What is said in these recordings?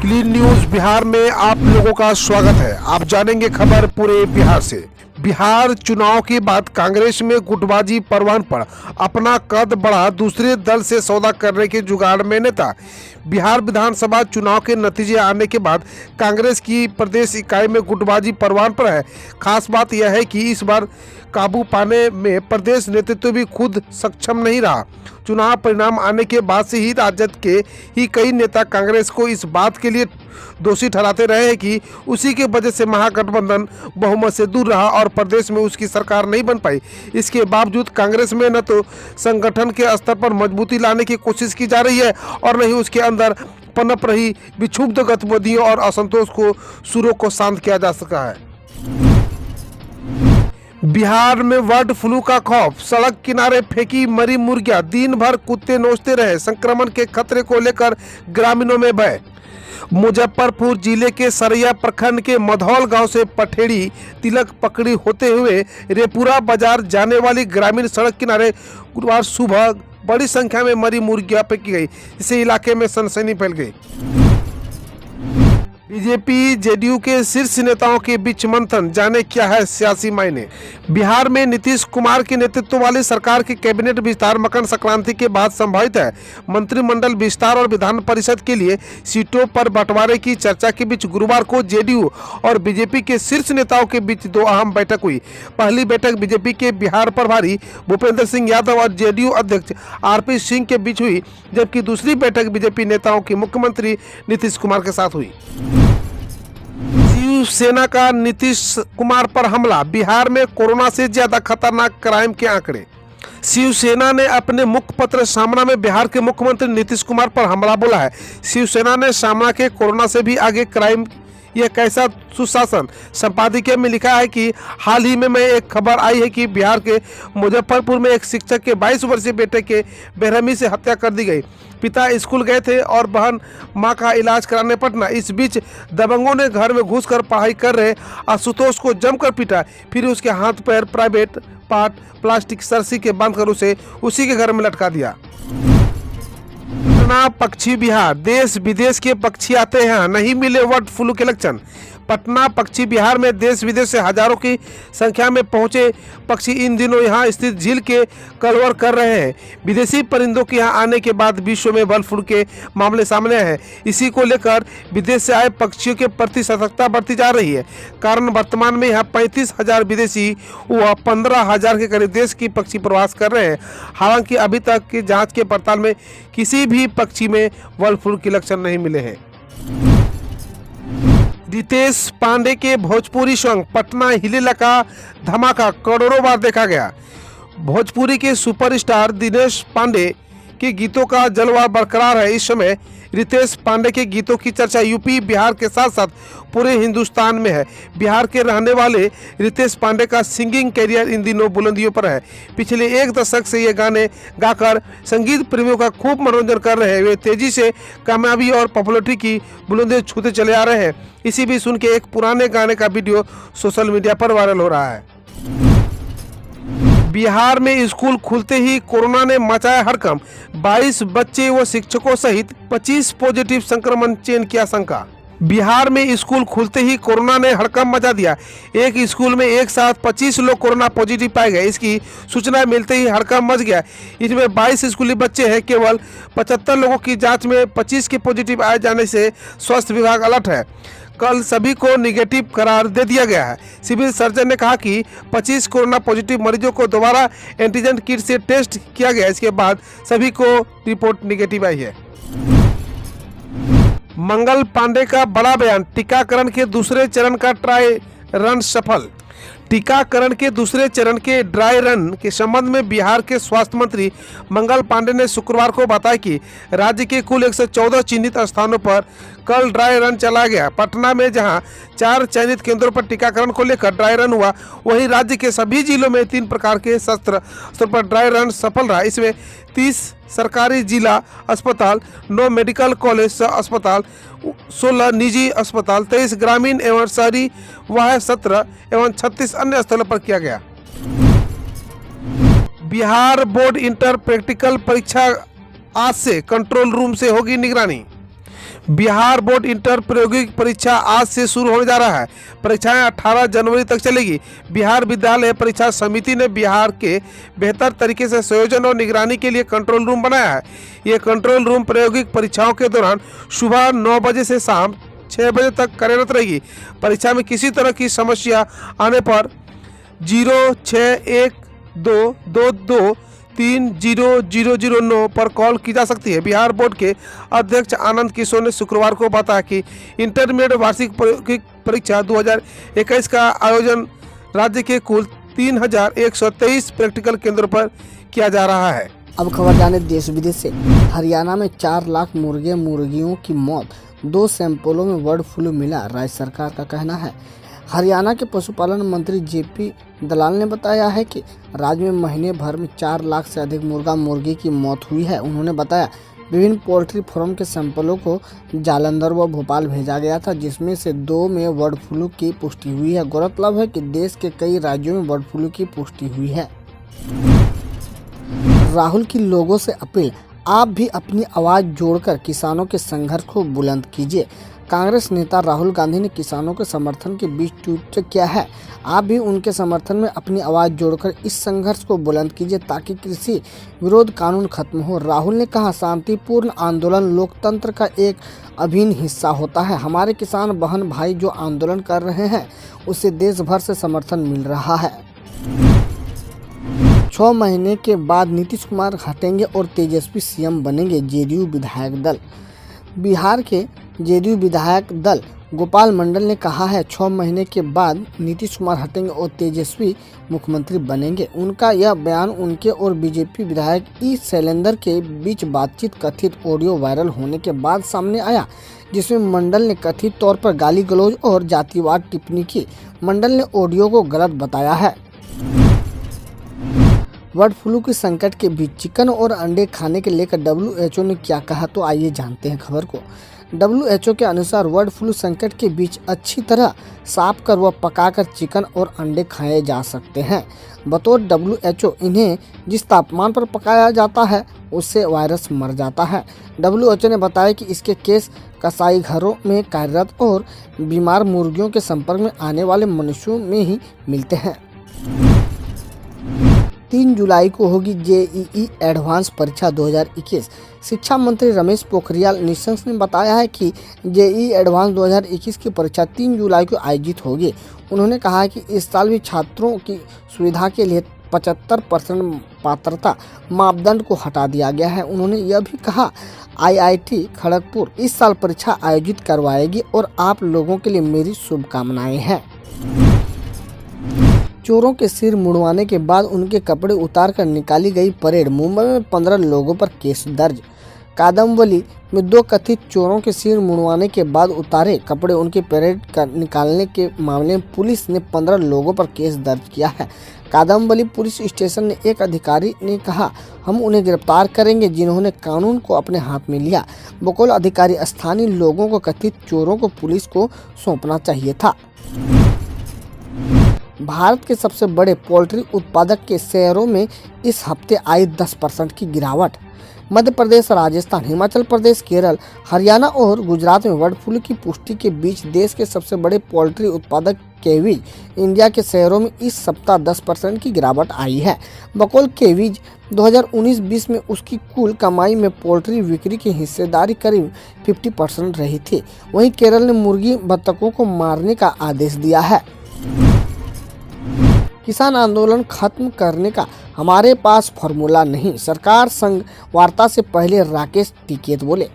Clean news Bihar में आप लोगों का स्वागत है। आप जानेंगे खबर पूरे बिहार से। बिहार चुनाव के बाद कांग्रेस में गुटबाजी परवान पर अपना कद बढ़ा दूसरे दल से सौदा करने के जुगाड़ में नेता। बिहार विधानसभा चुनाव के नतीजे आने के बाद कांग्रेस की प्रदेश इकाई में गुटबाजी परवान पर है। खास बात यह है कि इस बार काबू पाने में प्रदेश नेतृत्व भी खुद सक्षम नहीं रहा। चुनाव परिणाम आने के बाद से ही राज्य के ही कई नेता कांग्रेस को इस बात के लिए दोषी ठहराते रहे हैं कि उसी के वजह से महागठबंधन बहुमत से दूर रहा और प्रदेश में उसकी सरकार नहीं बन पाई। इसके बावजूद कांग्रेस में न तो संगठन के स्तर पर मजबूती लाने की कोशिश की जा रही है और न ही उसके अंदर पनप रही विक्षुब्ध गतिविधियों और असंतोष को सुरों को शांत किया जा सका है। बिहार में बर्ड फ्लू का खौफ, सड़क किनारे फेंकी मरी मुर्गियां, दिन भर कुत्ते नोचते रहे। संक्रमण के खतरे को लेकर ग्रामीणों में भय। मुजफ्फरपुर जिले के सरैया प्रखंड के मधौल गांव से पठेड़ी तिलक पकड़ी होते हुए रेपुरा बाजार जाने वाली ग्रामीण सड़क किनारे गुरुवार सुबह बड़ी संख्या में मरी मुर्गियां फेंकी गई। इससे इलाके में सनसनी फैल गई। बीजेपी जेडीयू के शीर्ष नेताओं के बीच मंथन, जाने क्या है सियासी मायने। बिहार में नीतीश कुमार के नेतृत्व वाली सरकार के कैबिनेट विस्तार मकर संक्रांति के बाद संभावित है। मंत्रिमंडल विस्तार और विधान परिषद के लिए सीटों पर बंटवारे की चर्चा के बीच गुरुवार को जेडीयू और बीजेपी के शीर्ष नेताओं के बीच दो अहम बैठक हुई। पहली बैठक बीजेपी के बिहार प्रभारी भूपेंद्र सिंह यादव और जेडीयू अध्यक्ष आरपी सिंह के बीच हुई, जबकि दूसरी बैठक बीजेपी नेताओं की मुख्यमंत्री नीतीश कुमार के साथ हुई। शिवसेना का नीतीश कुमार पर हमला, बिहार में कोरोना से ज्यादा खतरनाक क्राइम के आंकड़े। शिवसेना ने अपने मुखपत्र सामना में बिहार के मुख्यमंत्री नीतीश कुमार पर हमला बोला है। शिवसेना ने सामना के कोरोना से भी आगे क्राइम यह कैसा सुशासन संपादकीय में लिखा है कि हाल ही में एक खबर आई है कि बिहार के मुजफ्फरपुर में एक शिक्षक के 22 वर्षीय बेटे के बेरहमी से हत्या कर दी गई। पिता स्कूल गए थे और बहन मां का इलाज कराने पटना। इस बीच दबंगों ने घर में घुसकर पढ़ाई कर रहे आशुतोष को जमकर पीटा, फिर उसके हाथ पैर प्राइवेट पार्ट प्लास्टिक सरसी के बांधकर उसे उसी के घर में लटका दिया। पटना पक्षी बिहार, देश विदेश के पक्षी आते हैं, नहीं मिले बर्ड फ्लू के लक्षण। पटना पक्षी बिहार में देश विदेश से हजारों की संख्या में पहुंचे पक्षी इन दिनों यहां स्थित झील के कलवर कर रहे हैं। विदेशी परिंदों के यहां आने के बाद विश्व में बर्ड फ्लू के मामले सामने आए हैं। इसी को लेकर विदेश से आए पक्षियों के प्रति सतर्कता बढ़ती जा रही है। कारण वर्तमान में यहाँ 35,000 विदेशी व 15,000 के करीब देश की पक्षी प्रवास कर रहे हैं। हालांकि अभी तक की जाँच के पड़ताल में किसी भी पक्षी में बर्ड फ्लू के लक्षण नहीं मिले हैं। रितेश पांडे के भोजपुरी सॉन्ग पटना हिलेला का धमाका करोड़ों बार देखा गया। भोजपुरी के सुपरस्टार दिनेश पांडे के गीतों का जलवा बरकरार है। इस समय रितेश पांडे के गीतों की चर्चा यूपी बिहार के साथ साथ पूरे हिंदुस्तान में है। बिहार के रहने वाले रितेश पांडे का सिंगिंग करियर इन दिनों बुलंदियों पर है। पिछले एक दशक से ये गाने गाकर संगीत प्रेमियों का खूब मनोरंजन कर रहे हैं। वे तेजी से कामयाबी और पॉपुलरिटी की बुलंदियां छूते चले आ रहे हैं। इसी बीच सुन के एक पुराने गाने का वीडियो सोशल मीडिया पर वायरल हो रहा है। बिहार में स्कूल खुलते ही कोरोना ने मचाया हड़कंप, 22 बच्चे व शिक्षकों सहित 25 पॉजिटिव संक्रमण चेन की आशंका। बिहार में स्कूल खुलते ही कोरोना ने हड़कंप मचा दिया। एक स्कूल में एक साथ 25 लोग कोरोना पॉजिटिव पाए गए। इसकी सूचना मिलते ही हड़कंप मच गया। इसमें 22 स्कूली बच्चे हैं। केवल 75 लोगों की जांच में 25 के पॉजिटिव आए जाने से स्वास्थ्य विभाग अलर्ट है। कल सभी को निगेटिव करार दे दिया गया है। सिविल सर्जन ने कहा कि 25 कोरोना पॉजिटिव मरीजों को दोबारा एंटीजन किट से टेस्ट किया गया। इसके बाद सभी को रिपोर्ट निगेटिव आई है। मंगल पांडे का बड़ा बयान, टीकाकरण के दूसरे चरण का ट्राई रन सफल। टीकाकरण के दूसरे चरण के ड्राई रन के संबंध में बिहार के स्वास्थ्य मंत्री मंगल पांडे ने शुक्रवार को बताया कि राज्य के कुल 114 चिन्हित स्थानों पर कल ड्राई रन चला गया। पटना में जहां 4 चयनित केंद्रों पर टीकाकरण को लेकर ड्राई रन हुआ, वहीं राज्य के सभी जिलों में 3 प्रकार के सत्र स्तर पर ड्राई रन सफल रहा। इसमें 30 सरकारी जिला अस्पताल, 9 मेडिकल कॉलेज अस्पताल, 16 निजी अस्पताल, 23 ग्रामीण एवं शहरी वह 17 एवं 36 अन्य स्थलों पर किया गया। बिहार बोर्ड इंटर प्रैक्टिकल परीक्षा आज से कंट्रोल रूम से होगी निगरानी। बिहार बोर्ड इंटर प्रायोगिक परीक्षा आज से शुरू होने जा रहा है। परीक्षाएं 18 जनवरी तक चलेगी। बिहार विद्यालय परीक्षा समिति ने बिहार के बेहतर तरीके से संयोजन और निगरानी के लिए कंट्रोल रूम बनाया है। ये कंट्रोल रूम प्रायोगिक परीक्षाओं के दौरान सुबह 9 बजे से शाम 6 बजे तक कार्यरत रहेगी। परीक्षा में किसी तरह की समस्या आने पर 0612223009 पर कॉल की जा सकती है। बिहार बोर्ड के अध्यक्ष आनंद किशोर ने शुक्रवार को बताया कि इंटरमीडिएट वार्षिक परीक्षा 2021 का आयोजन राज्य के कुल 3123 प्रैक्टिकल केंद्रों पर किया जा रहा है। अब खबर जाने देश विदेश से। हरियाणा में 4 लाख मुर्गियों की मौत, 2 सैंपलों में बर्ड फ्लू मिला, राज्य सरकार का कहना है। हरियाणा के पशुपालन मंत्री जेपी दलाल ने बताया है कि राज्य में महीने भर में 4 लाख से अधिक मुर्गी की मौत हुई है। उन्होंने बताया विभिन्न पोल्ट्री फार्म के सैंपलों को जालंधर व भोपाल भेजा गया था, जिसमें से 2 में बर्ड फ्लू की पुष्टि हुई है। गौरतलब है कि देश के कई राज्यों में बर्ड फ्लू की पुष्टि हुई है। राहुल की लोगों से अपील, आप भी अपनी आवाज़ जोड़कर किसानों के संघर्ष को बुलंद कीजिए। कांग्रेस नेता राहुल गांधी ने किसानों के समर्थन के बीच ट्वीट किया है, आप भी उनके समर्थन में अपनी आवाज़ जोड़कर इस संघर्ष को बुलंद कीजिए ताकि कृषि विरोध कानून खत्म हो। राहुल ने कहा, शांतिपूर्ण आंदोलन लोकतंत्र का एक अभिन्न हिस्सा होता है। हमारे किसान बहन भाई जो आंदोलन कर रहे हैं उसे देश भर से समर्थन मिल रहा है। 6 महीने के बाद नीतीश कुमार हटेंगे और तेजस्वी सीएम बनेंगे, जेडीयू विधायक दल। बिहार के जेडीयू विधायक दल गोपाल मंडल ने कहा है 6 महीने के बाद नीतीश कुमार हटेंगे और तेजस्वी मुख्यमंत्री बनेंगे। उनका यह बयान उनके और बीजेपी विधायक ई शैलेंद्र के बीच बातचीत कथित ऑडियो वायरल होने के बाद सामने आया, जिसमें मंडल ने कथित तौर पर गाली गलौज और जातिवाद टिप्पणी की। मंडल ने ऑडियो को गलत बताया है। बर्ड फ्लू के संकट के बीच चिकन और अंडे खाने के लेकर WHO ने क्या कहा, तो आइए जानते हैं खबर को। WHO के अनुसार बर्ड फ्लू संकट के बीच अच्छी तरह साफ कर व पकाकर चिकन और अंडे खाए जा सकते हैं। बतौर WHO इन्हें जिस तापमान पर पकाया जाता है उससे वायरस मर जाता है। WHO ने बताया कि इसके केस कसाई घरों में कार्यरत और बीमार मुर्गियों के संपर्क में आने वाले मनुष्यों में ही मिलते हैं। 3 जुलाई को होगी JEE एडवांस परीक्षा 2021। शिक्षा मंत्री रमेश पोखरियाल निशंक ने बताया है कि JEE एडवांस 2021 की परीक्षा 3 जुलाई को आयोजित होगी। उन्होंने कहा है कि इस साल भी छात्रों की सुविधा के लिए 75% पात्रता मापदंड को हटा दिया गया है। उन्होंने यह भी कहा IIT खड़गपुर इस साल परीक्षा आयोजित करवाएगी और आप लोगों के लिए मेरी शुभकामनाएं हैं। चोरों के सिर मुड़वाने के बाद उनके कपड़े उतारकर निकाली गई परेड। मुंबई में 15 लोगों पर केस दर्ज। कादम्बली में 2 कथित चोरों के सिर मुड़वाने के बाद उतारे कपड़े उनके परेड निकालने के मामले में पुलिस ने 15 लोगों पर केस दर्ज किया है। कादम्बली पुलिस स्टेशन ने एक अधिकारी ने कहा, हम उन्हें गिरफ्तार करेंगे जिन्होंने कानून को अपने हाथ में लिया। बकौल अधिकारी स्थानीय लोगों को कथित चोरों को पुलिस को सौंपना चाहिए था। भारत के सबसे बड़े पोल्ट्री उत्पादक के शेयरों में इस हफ्ते आई 10% की गिरावट। मध्य प्रदेश, राजस्थान, हिमाचल प्रदेश, केरल, हरियाणा और गुजरात में बर्ड फ्लू की पुष्टि के बीच देश के सबसे बड़े पोल्ट्री उत्पादक केविज इंडिया के शेयरों में इस सप्ताह 10% की गिरावट आई है। बकौल केविज 2019-20 में उसकी कुल कमाई में पोल्ट्री बिक्री की हिस्सेदारी करीब 50% रही थी। वहीं केरल ने मुर्गी बत्तखों को मारने का आदेश दिया है। किसान आंदोलन खत्म करने का हमारे पास फॉर्मूला नहीं, सरकार संग वार्ता से पहले राकेश टिकैत बोले।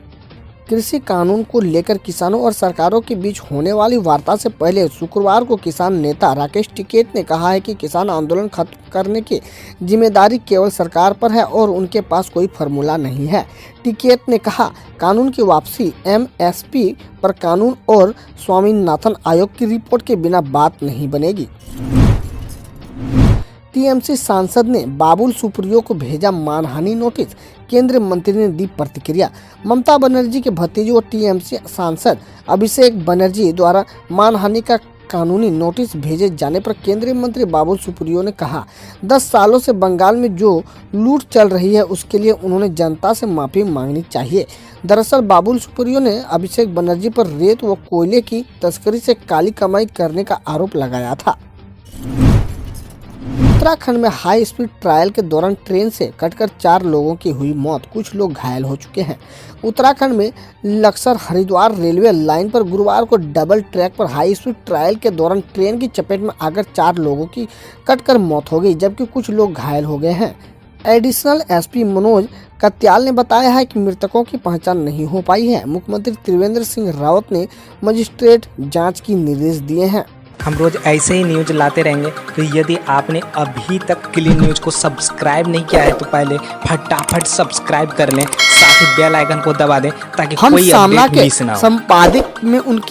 कृषि कानून को लेकर किसानों और सरकारों के बीच होने वाली वार्ता से पहले शुक्रवार को किसान नेता राकेश टिकैत ने कहा है कि किसान आंदोलन खत्म करने की जिम्मेदारी केवल सरकार पर है और उनके पास कोई फॉर्मूला नहीं है। टिकैत ने कहा, कानून की वापसी, MSP पर कानून और स्वामीनाथन आयोग की रिपोर्ट के बिना बात नहीं बनेगी। TMC सांसद ने बाबुल सुप्रियो को भेजा मानहानि नोटिस, केंद्रीय मंत्री ने दी प्रतिक्रिया। ममता बनर्जी के भतीजे और TMC सांसद अभिषेक बनर्जी द्वारा मानहानि का कानूनी नोटिस भेजे जाने पर केंद्रीय मंत्री बाबुल सुप्रियो ने कहा 10 सालों से बंगाल में जो लूट चल रही है उसके लिए उन्होंने जनता से माफी मांगनी चाहिए। दरअसल बाबुल सुप्रियो ने अभिषेक बनर्जी पर रेत व कोयले की तस्करी से काली कमाई करने का आरोप लगाया था। उत्तराखंड में हाई स्पीड ट्रायल के दौरान ट्रेन से कटकर 4 लोगों की हुई मौत, कुछ लोग घायल हो चुके हैं। उत्तराखंड में लक्सर हरिद्वार रेलवे लाइन पर गुरुवार को डबल ट्रैक पर हाई स्पीड ट्रायल के दौरान ट्रेन की चपेट में आकर 4 लोगों की कटकर मौत हो गई, जबकि कुछ लोग घायल हो गए हैं। एडिशनल एसपी मनोज कत्याल ने बताया है कि मृतकों की पहचान नहीं हो पाई है। मुख्यमंत्री त्रिवेंद्र सिंह रावत ने मजिस्ट्रेट जांच की निर्देश दिए हैं। हम रोज ऐसे ही न्यूज लाते रहेंगे, तो यदि आपने अभी तक क्लीन न्यूज को सब्सक्राइब नहीं किया है तो पहले फटाफट सब्सक्राइब कर लें, साथ ही बेल आइकन को दबा दें ताकि हम कोई सामना अपडेट के मिस ना हो। संपादक में उनकी